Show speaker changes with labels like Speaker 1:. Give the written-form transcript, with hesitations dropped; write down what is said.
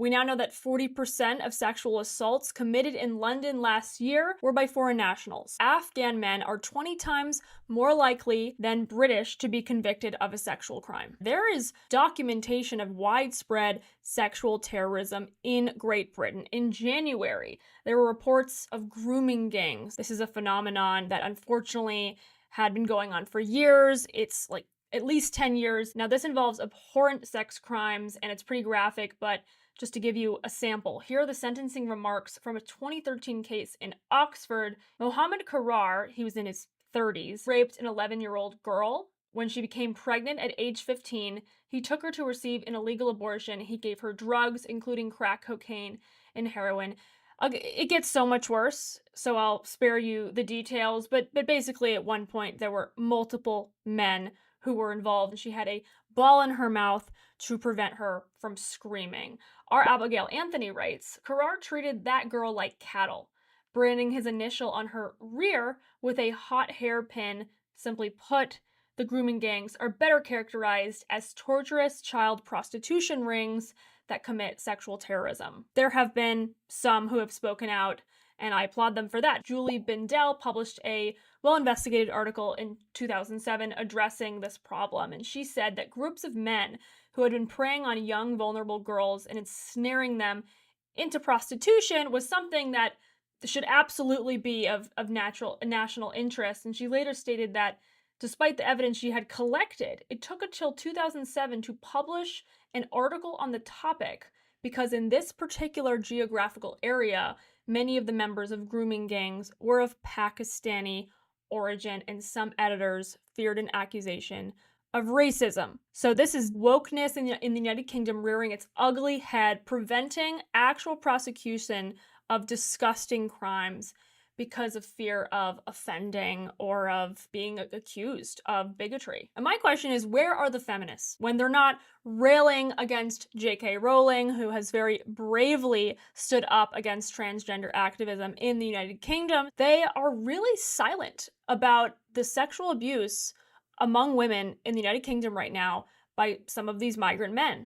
Speaker 1: We now know that 40% of sexual assaults committed in London last year were by foreign nationals. Afghan men are 20 times more likely than British to be convicted of a sexual crime. There is documentation of widespread sexual terrorism in Great Britain. In January, there were reports of grooming gangs. This is a phenomenon that unfortunately had been going on for years. It's like at least 10 years. Now, this involves abhorrent sex crimes, and it's pretty graphic, but just to give you a sample, here are the sentencing remarks from a 2013 case in Oxford. Mohammed Karar, he was in his 30s, raped an 11-year-old girl. When she became pregnant at age 15, he took her to receive an illegal abortion. He gave her drugs, including crack cocaine and heroin. It gets so much worse, so I'll spare you the details, but basically at one point there were multiple men who were involved, and she had a ball in her mouth to prevent her from screaming. Our Abigail Anthony writes, Karar treated that girl like cattle, branding his initial on her rear with a hot hair pin. Simply put, the grooming gangs are better characterized as torturous child prostitution rings that commit sexual terrorism. There have been some who have spoken out, and I applaud them for that. Julie Bindel published a well-investigated article in 2007 addressing this problem, and she said that groups of men who had been preying on young, vulnerable girls and ensnaring them into prostitution was something that should absolutely be of national interest. And she later stated that despite the evidence she had collected, it took until 2007 to publish an article on the topic because in this particular geographical area, many of the members of grooming gangs were of Pakistani origin, and some editors feared an accusation of racism. So this is wokeness in the United Kingdom rearing its ugly head, preventing actual prosecution of disgusting crimes because of fear of offending or of being accused of bigotry. And my question is, where are the feminists when they're not railing against J.K. Rowling, who has very bravely stood up against transgender activism in the United Kingdom? They are really silent about the sexual abuse among women in the United Kingdom right now by some of these migrant men.